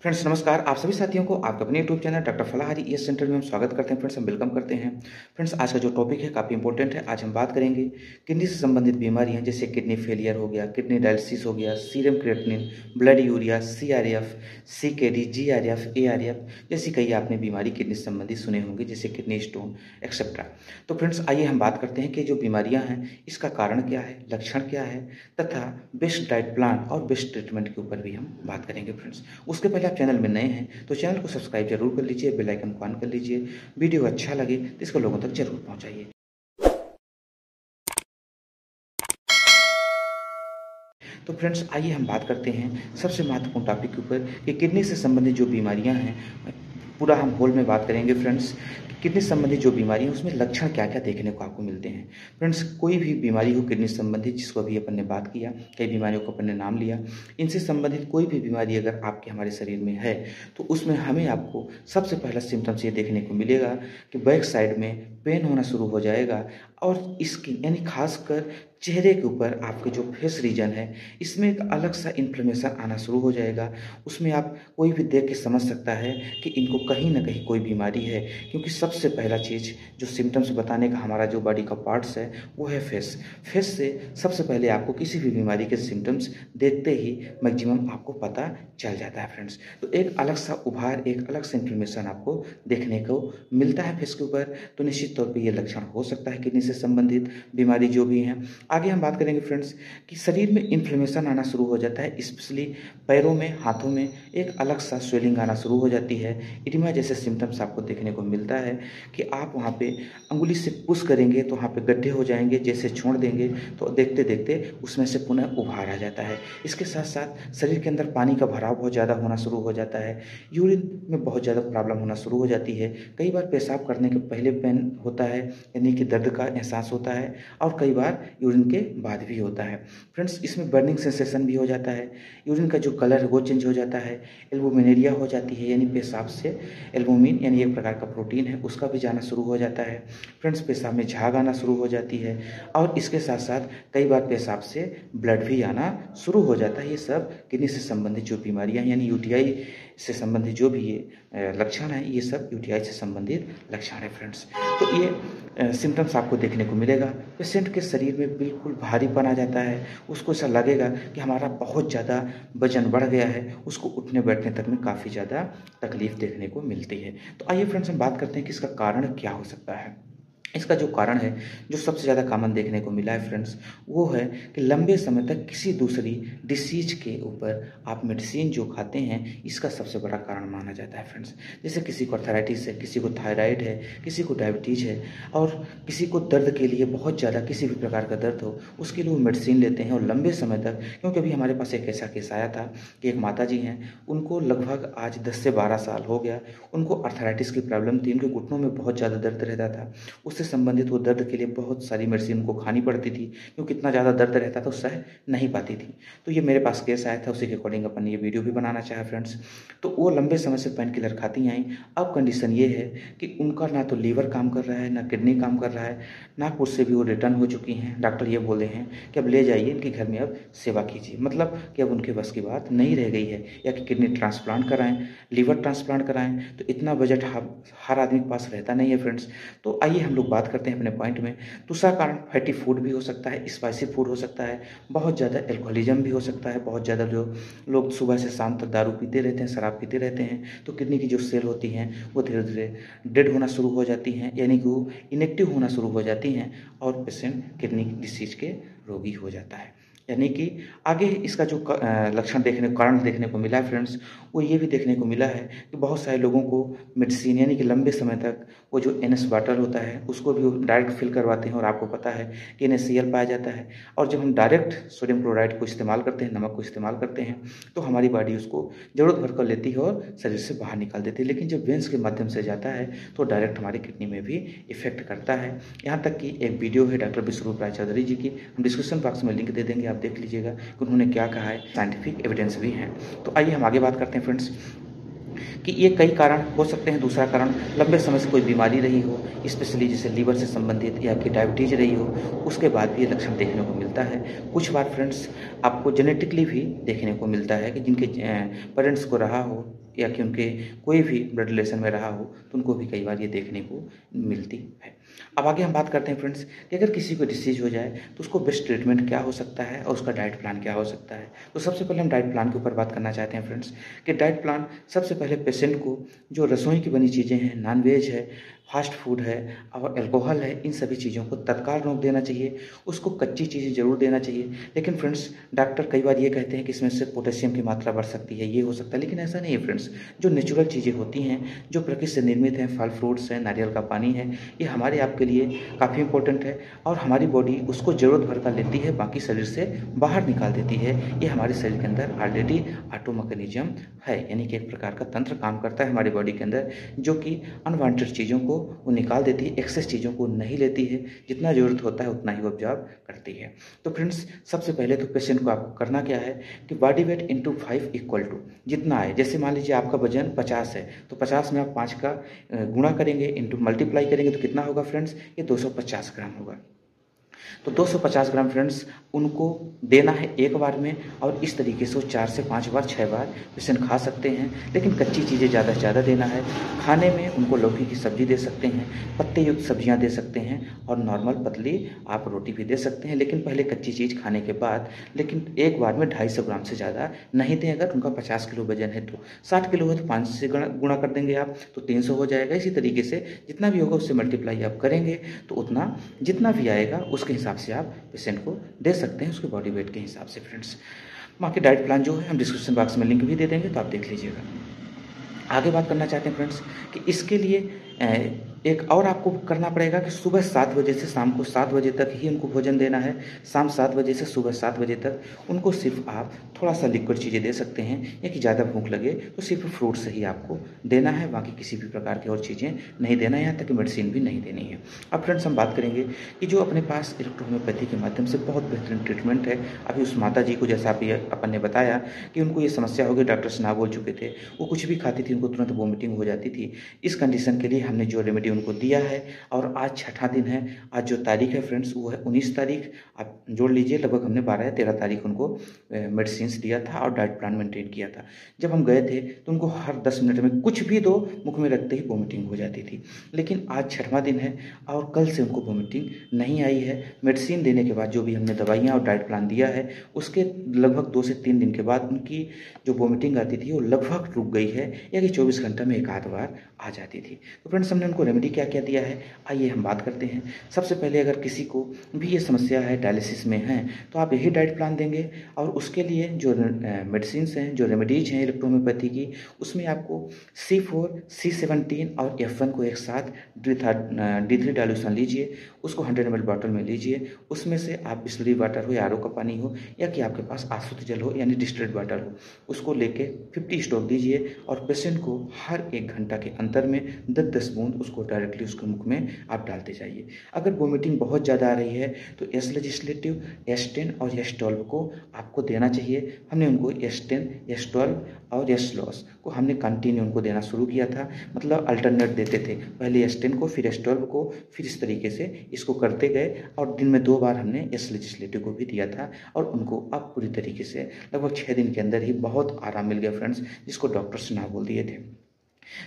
Friends नमस्कार। आप सभी साथियों को आपके अपने YouTube channel doctor Falahari ES centre में हम स्वागत करते हैं। फ्रेंड्स हम वेलकम करते हैं। फ्रेंड्स आज का जो टॉपिक है काफ़ी इंपॉर्टेंट है। आज हम बात करेंगे किडनी से संबंधित बीमारियां जैसे किडनी फेलियर हो गया, किडनी डायलिसिस हो गया, serum creatinine, blood urea, CRF, CKD, GRF, ARF जैसी कई आपने बीमारी किडनी से संबंधित सुने होंगे जैसे किडनी स्टोन एक्सेट्रा। तो फ्रेंड्स आइए हम बात करते हैं कि जो बीमारियाँ हैं इसका कारण क्या है, लक्षण क्या है तथा बेस्ट डाइट प्लान और बेस्ट ट्रीटमेंट के ऊपर भी हम बात करेंगे। फ्रेंड्स उसके पहले आप चैनल में नए हैं तो चैनल को सब्सक्राइब जरूर कर लीजिए, बेल आइकन को ऑन कर लीजिए। वीडियो अच्छा लगे तो इसको लोगों तक जरूर पहुंचाइए। तो फ्रेंड्स आइए हम बात करते हैं सबसे महत्वपूर्ण टॉपिक के ऊपर कि किडनी से संबंधित जो बीमारियां हैं पूरा हम होल में बात करेंगे। फ्रेंड्स किडनी संबंधित जो बीमारी है उसमें लक्षण क्या क्या देखने को आपको मिलते हैं। फ्रेंड्स कोई भी बीमारी हो किडनी संबंधित जिसको अभी अपन ने बात किया, कई बीमारियों को अपन ने नाम लिया, इनसे संबंधित कोई भी बीमारी अगर आपके हमारे शरीर में है तो उसमें हमें आपको सबसे पहला सिम्टम्स ये देखने को मिलेगा कि बैक साइड में पेन होना शुरू हो जाएगा और इसकी यानी खासकर चेहरे के ऊपर आपके जो फेस रीजन है इसमें एक अलग सा इन्फ्लेमेशन आना शुरू हो जाएगा। उसमें आप कोई भी देख के समझ सकता है कि इनको कहीं ना कहीं कोई बीमारी है, क्योंकि सबसे पहला चीज़ जो सिम्टम्स बताने का हमारा जो बॉडी का पार्ट्स है वो है फेस। फेस से सबसे पहले आपको किसी भी बीमारी के सिम्टम्स देखते ही मैक्सिमम आपको पता चल जाता है। फ्रेंड्स तो एक अलग सा उभार, एक अलग सा इन्फ्लेमेशन आपको देखने को मिलता है फेस के ऊपर, तो निश्चित तौर पर यह लक्षण हो सकता है किडनी से संबंधित बीमारी जो भी है। आगे हम बात करेंगे फ्रेंड्स कि शरीर में इन्फ्लेमेशन आना शुरू हो जाता है, स्पेशली पैरों में, हाथों में एक अलग सा स्वेलिंग आना शुरू हो जाती है। इडिमा जैसे सिम्टम्स आपको देखने को मिलता है कि आप वहाँ पे अंगुली से पुश करेंगे तो वहाँ पे गड्ढे हो जाएंगे, जैसे छोड़ देंगे तो देखते देखते उसमें से पुनः उभार आ जाता है। इसके साथ साथ शरीर के अंदर पानी का भराव बहुत ज़्यादा होना शुरू हो जाता है, यूरिन में बहुत ज़्यादा प्रॉब्लम होना शुरू हो जाती है। कई बार पेशाब करने के पहले पेन होता है यानी कि दर्द का एहसास होता है और कई बार यूरिन के बाद भी होता है। फ्रेंड्स इसमें बर्निंग सेंसेशन भी हो जाता है, यूरिन का जो कलर है वो चेंज हो जाता है, एल्बुमिनेरिया हो जाती है यानी पेशाब से एल्बुमिन यानी एक प्रकार का प्रोटीन है उसका भी जाना शुरू हो जाता है। फ्रेंड्स पेशाब में झाग आना शुरू हो जाती है और इसके साथ साथ कई बार पेशाब से ब्लड भी आना शुरू हो जाता है। ये सब किडनी से संबंधित जो बीमारियां यानी यूटीआई से संबंधित जो भी ये लक्षण है ये सब यूटीआई से संबंधित लक्षण है। फ्रेंड्स तो ये सिम्टम्स आपको देखने को मिलेगा। पेशेंट के शरीर में बिल्कुल भारीपन आ जाता है, उसको ऐसा लगेगा कि हमारा बहुत ज़्यादा वजन बढ़ गया है, उसको उठने बैठने तक में काफ़ी ज़्यादा तकलीफ देखने को मिलती है। तो आइए फ्रेंड्स हम बात करते हैं कि इसका कारण क्या हो सकता है। इसका जो कारण है जो सबसे ज़्यादा कॉमन देखने को मिला है फ्रेंड्स वो है कि लंबे समय तक किसी दूसरी डिसीज के ऊपर आप मेडिसिन जो खाते हैं, इसका सबसे बड़ा कारण माना जाता है। फ्रेंड्स जैसे किसी को अर्थराइटिस है, किसी को थायराइड है, किसी को डायबिटीज़ है और किसी को दर्द के लिए बहुत ज़्यादा किसी भी प्रकार का दर्द हो उसके लिए वो मेडिसिन लेते हैं और लंबे समय तक, क्योंकि अभी हमारे पास एक ऐसा केस आया था कि एक माता जी हैं, उनको लगभग आज 10 से 12 साल हो गया, उनको अर्थराइटिस की प्रॉब्लम थी, उनके घुटनों में बहुत ज़्यादा दर्द रहता था, उससे संबंधित वो दर्द के लिए बहुत सारी मेडिसिन को खानी पड़ती थी क्योंकि इतना ज़्यादा दर्द रहता था, सह नहीं पाती थी। तो ये मेरे पास केस आया था, उसी के अकॉर्डिंग अपन ये वीडियो भी बनाना चाहा। फ्रेंड्स तो वो लंबे समय से पेन किलर खाती आई, अब कंडीशन ये है कि उनका ना तो लीवर काम कर रहा है, ना किडनी काम कर रहा है, नागपुर से भी वो रिटर्न हो चुकी हैं। डॉक्टर ये बोले हैं कि अब ले जाइए, इनके घर में अब सेवा कीजिए, मतलब कि अब उनके बस की बात नहीं रह गई है, या कि किडनी ट्रांसप्लांट कराएं, लीवर ट्रांसप्लांट कराएं, तो इतना बजट हर आदमी के पास रहता नहीं है। फ्रेंड्स तो आइए हम लोग बात करते हैं अपने पॉइंट में। दूसरा कारण फैटी फूड भी हो सकता है, स्पाइसी फूड हो सकता है, बहुत ज़्यादा एल्कोहलिज्म भी हो सकता है। बहुत ज़्यादा जो लोग सुबह से शाम तक दारू पीते रहते हैं, शराब पीते रहते हैं, तो किडनी की जो सेल होती हैं वो धीरे धीरे डेड होना शुरू हो जाती हैं, यानी कि वो इनेक्टिव होना शुरू हो जाती हैं और पेशेंट किडनी डिसीज के रोगी हो जाता है। यानी कि आगे इसका जो लक्षण कारण देखने को मिला है फ्रेंड्स वो ये भी देखने को मिला है कि बहुत सारे लोगों को मेडिसिन यानी कि लंबे समय तक वो जो NS वाटर होता है उसको भी वो डायरेक्ट फिल करवाते हैं और आपको पता है कि NaCl पाया जाता है, और जब हम डायरेक्ट सोडियम क्लोराइड को इस्तेमाल करते हैं, नमक को इस्तेमाल करते हैं, तो हमारी बॉडी उसको ज़रूरत भर कर लेती है और शरीर से बाहर निकाल देती है। लेकिन जब वेंस के माध्यम से जाता है तो डायरेक्ट हमारी किडनी में भी इफेक्ट करता है। यहाँ तक कि एक वीडियो है डॉक्टर विश्वरूप राय चौधरी जी की, हम डिस्क्रिप्शन बॉक्स में लिंक दे देंगे, आप देख लीजिएगा कि उन्होंने क्या कहा है, साइंटिफिक एविडेंस भी है। तो आइए हम आगे बात करते हैं फ्रेंड्स कि ये कई कारण हो सकते हैं। दूसरा कारण लंबे समय से कोई बीमारी रही हो, स्पेशली जैसे लीवर से संबंधित या आपकी डायबिटीज रही हो, उसके बाद भी ये लक्षण देखने को मिलता है। कुछ बार फ्रेंड्स आपको जेनेटिकली भी देखने को मिलता है कि जिनके पेरेंट्स को रहा हो या कि उनके कोई भी ब्लड रिलेशन में रहा हो तो उनको भी कई बार ये देखने को मिलती है। अब आगे हम बात करते हैं फ्रेंड्स कि अगर किसी को डिसीज हो जाए तो उसको बेस्ट ट्रीटमेंट क्या हो सकता है और उसका डाइट प्लान क्या हो सकता है। तो सबसे पहले हम डाइट प्लान के ऊपर बात करना चाहते हैं फ्रेंड्स कि डाइट प्लान सबसे पहले पेशेंट को जो रसोई की बनी चीज़ें हैं, नॉनवेज है, फास्ट फूड है और अल्कोहल है, इन सभी चीज़ों को तत्काल रोक देना चाहिए। उसको कच्ची चीज़ें ज़रूर देना चाहिए। लेकिन फ्रेंड्स डॉक्टर कई बार ये कहते हैं कि इसमें से पोटेशियम की मात्रा बढ़ सकती है, ये हो सकता है, लेकिन ऐसा नहीं है फ्रेंड्स। जो नेचुरल चीज़ें होती हैं, जो प्रकृति से निर्मित हैं, फल फ्रूट्स हैं, नारियल का पानी है, ये हमारे आपके लिए काफ़ी इंपॉर्टेंट है और हमारी बॉडी उसको ज़रूरत भर का लेती है, बाकी शरीर से बाहर निकाल देती है। ये हमारे शरीर के अंदर ऑलरेडी ऑटो मैकेनिज्म है, यानी कि एक प्रकार का तंत्र काम करता है हमारी बॉडी के अंदर, जो कि अनवांटेड चीज़ों को वो निकाल देती है, एक्सेस चीज़ों को नहीं लेती है। जितना ज़रूरत होता है उतना ही वो ऑब्जर्व करती है। तो फ्रेंड्स सबसे पहले तो पेशेंट को आपको करना क्या है कि body weight into 5 equal to जितना है, जैसे मान लीजिए आपका वजन 50 है तो 50 में आप 5 का गुणा करेंगे, इंटू मल्टीप्लाई करेंगे तो कितना होगा फ्रेंड्स, ये 250 ग्राम होगा। तो 250 ग्राम फ्रेंड्स उनको देना है एक बार में और इस तरीके से वो 4 से 5 बार 6 बार पेशेंट खा सकते हैं। लेकिन कच्ची चीज़ें ज़्यादा से ज़्यादा देना है। खाने में उनको लौकी की सब्ज़ी दे सकते हैं, पत्ते युक्त सब्जियां दे सकते हैं और नॉर्मल पतली आप रोटी भी दे सकते हैं, लेकिन पहले कच्ची चीज़ खाने के बाद। लेकिन एक बार में 250 ग्राम से ज़्यादा नहीं दें। अगर उनका 50 किलो वजन है तो 60 किलो है तो 5 से गुणा कर देंगे आप तो 300 हो जाएगा। इसी तरीके से जितना भी होगा उससे मल्टीप्लाई आप करेंगे तो उतना जितना भी आएगा उसके हिसाब से आप पेशेंट को दे सकते हैं, उसके बॉडी वेट के हिसाब से फ्रेंड्स। बाकी डाइट प्लान जो है हम डिस्क्रिप्शन बॉक्स में लिंक भी दे देंगे तो आप देख लीजिएगा। आगे बात करना चाहते हैं फ्रेंड्स कि इसके लिए एक और आपको करना पड़ेगा कि सुबह 7 बजे से शाम को 7 बजे तक ही उनको भोजन देना है। शाम 7 बजे से सुबह 7 बजे तक उनको सिर्फ आप थोड़ा सा लिक्विड चीज़ें दे सकते हैं, या कि ज़्यादा भूख लगे तो सिर्फ फ्रूट से ही आपको देना है, बाकी किसी भी प्रकार की और चीज़ें नहीं देना है, यहाँ तक कि मेडिसिन भी नहीं देनी है। अब फ्रेंड्स हम बात करेंगे कि जो अपने पास इलेक्ट्रोहोम्योपैथी के माध्यम से बहुत बेहतरीन ट्रीटमेंट है। अभी उस माता जी को जैसा आप अपन ने बताया कि उनको ये समस्या हो गई, डॉक्टर्स ना बोल चुके थे, वो कुछ भी खाती थी उनको तुरंत वोमिटिंग हो जाती थी। इस कंडीशन के लिए हमने जो रेमेडी उनको दिया है और आज छठा दिन है। आज जो तारीख है फ्रेंड्स वो है 19 तारीख, आप जोड़ लीजिए, लगभग हमने 12 या 13 तारीख उनको मेडिसिन दिया था और डाइट प्लान मेंटेन किया था। जब हम गए थे तो उनको हर 10 मिनट में कुछ भी दो, मुख में रखते ही वोमिटिंग हो जाती थी। लेकिन आज छठवां दिन है और कल से उनको वोमिटिंग नहीं आई है। मेडिसिन देने के बाद जो भी हमने दवाइयाँ और डाइट प्लान दिया है उसके लगभग 2 से 3 दिन के बाद उनकी जो वोमिटिंग आती थी वो लगभग रुक गई है, या कि 24 घंटा में एक आध बार आ जाती थी। तो फ्रेंड्स हमने उनको रेमेडी क्या क्या दिया है आइए हम बात करते हैं। सबसे पहले अगर किसी को भी ये समस्या है, डायलिसिस में है, तो आप यही डाइट प्लान देंगे और उसके लिए जो मेडिसिन हैं, जो रेमेडीज हैं इलेक्ट्रोहोम्योपैथी की, उसमें आपको C4, C17 और F1 को एक साथ D3 डाइल्यूशन लीजिए, उसको 100 ml बॉटल में लीजिए। उसमें से आप बिस्लरी वाटर हो या RO का पानी हो या कि आपके पास आशुद्ध जल हो यानी डिस्टिल्ड वाटर हो, उसको लेके 50 स्टॉक दीजिए और पेशेंट को हर 1 घंटा के अंतर में 10-10 बूंद उसको डायरेक्टली उसके मुख में आप डालते जाइए। अगर वोमिटिंग बहुत ज़्यादा आ रही है तो एस लेजिस्लेटिव, S10 और S12 को आपको देना चाहिए। हमने उनको S10, S12 और S लॉस को हमने कंटिन्यू उनको देना शुरू किया था, मतलब अल्टरनेट देते थे, पहले S10 को फिर S12 को, फिर इस तरीके से इसको करते गए और दिन में 2 बार हमने एस लेजिस्लेटिव को भी दिया था और उनको अब पूरी तरीके से लगभग 6 दिन के अंदर ही बहुत आराम मिल गया फ्रेंड्स, जिसको डॉक्टर्स ना बोल दिए थे।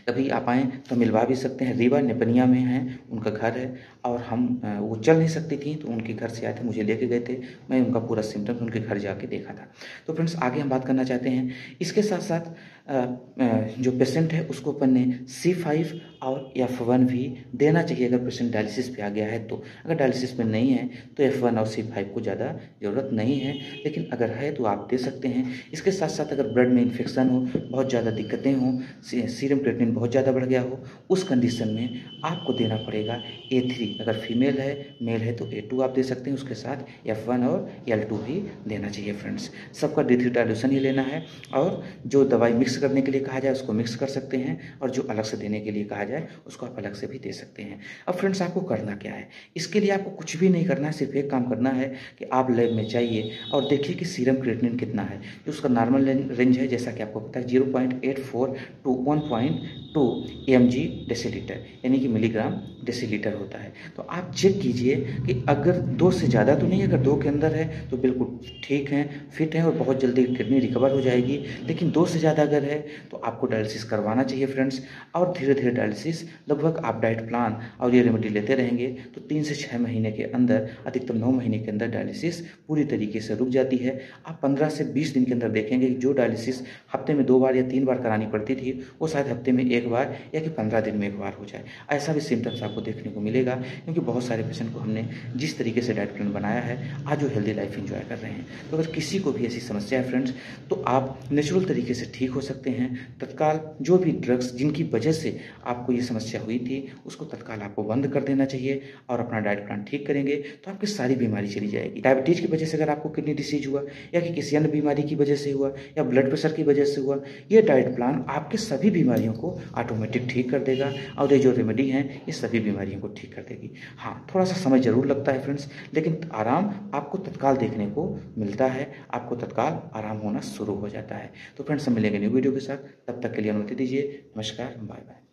कभी आप आएँ तो मिलवा भी सकते हैं। रीवा नेपनिया में हैं, उनका घर है और हम वो चल नहीं सकती थी तो उनके घर से आए थे, मुझे लेके गए थे, मैं उनका पूरा सिम्टम्स उनके घर जाके देखा था। तो फ्रेंड्स आगे हम बात करना चाहते हैं। इसके साथ साथ जो पेशेंट है उसको अपन ने C5 और F1 भी देना चाहिए अगर पेशेंट डायलिसिस पे आ गया है तो। अगर डायलिसिस में नहीं है तो F1 और C5 को ज़्यादा ज़रूरत नहीं है, लेकिन अगर है तो आप दे सकते हैं। इसके साथ साथ अगर ब्लड में इन्फेक्शन हो, बहुत ज़्यादा दिक्कतें हों, सीरम क्रिएटिनिन बहुत ज़्यादा बढ़ गया हो, उस कंडीशन में आपको देना पड़ेगा A3। अगर फीमेल है, मेल है तो A2 आप दे सकते हैं, उसके साथ F1 और L2 भी देना चाहिए फ्रेंड्स। सबका D3 डाइल्यूशन ही लेना है और जो दवाई मिक्स करने के लिए कहा जाए उसको मिक्स कर सकते हैं और जो अलग से देने के लिए कहा जाए उसको आप अलग से भी दे सकते हैं। अब फ्रेंड्स आपको करना क्या है, इसके लिए आपको कुछ भी नहीं करना है, सिर्फ एक काम करना है कि आप लैब में जाइए और देखिए कि सीरम क्रिएटिनिन कितना है। जो उसका नॉर्मल रेंज है जैसा कि आपको पता है 0.84 टू 1.2 mg डेसीलीटर यानी कि मिलीग्राम डेसीलीटर होता है। तो आप चेक कीजिए कि अगर 2 से ज़्यादा तो नहीं, अगर 2 के अंदर है तो बिल्कुल ठीक है, फिट है और बहुत जल्दी किडनी रिकवर हो जाएगी। लेकिन 2 से ज़्यादा अगर है तो आपको डायलिसिस करवाना चाहिए फ्रेंड्स। और धीरे-धीरे डायलिसिस लगभग आप डाइट प्लान और ये रेमेडी लेते रहेंगे तो 3 से 6 महीने के अंदर, अधिकतम 9 महीने के अंदर डायलिसिस पूरी तरीके से रुक जाती है। आप 15 से 20 दिन के अंदर देखेंगे कि जो डायलिसिस हफ्ते में 2 बार या 3 बार करानी पड़ती थी, वो शायद हफ्ते में 1 बार या कि 15 दिन में 1 बार हो जाए। ऐसा भी सिम्पटम्स आपको देखने को मिलेगा, क्योंकि बहुत सारे पेशेंट को हमने जिस तरीके से डाइट प्लान बनाया है, आज वो हेल्दी लाइफ एंजॉय कर रहे हैं। तो अगर किसी को भी ऐसी समस्या है फ्रेंड्स, तो आप नेचुरल तरीके से ठीक हो सकते हैं। तत्काल जो भी ड्रग्स जिनकी वजह से आपको ये समस्या हुई थी, उसको तत्काल आपको बंद कर देना चाहिए और अपना डाइट प्लान ठीक करेंगे तो आपकी सारी बीमारी चली जाएगी। डायबिटीज़ की वजह से अगर आपको किडनी डिसीज हुआ या कि किसी अन्य बीमारी की वजह से हुआ या ब्लड प्रेशर की वजह से हुआ, ये डाइट प्लान आपके सभी बीमारियों को ऑटोमेटिक ठीक कर देगा और ये जो रेमेडी हैं ये सभी बीमारियों को ठीक कर देगी। हाँ, थोड़ा सा समय ज़रूर लगता है फ्रेंड्स, लेकिन आराम आपको तत्काल देखने को मिलता है, आपको तत्काल आराम होना शुरू हो जाता है। तो फ्रेंड्स, हम मिलेंगे न्यू वीडियो के साथ, तब तक के लिए अनुमति दीजिए। नमस्कार, बाय बाय।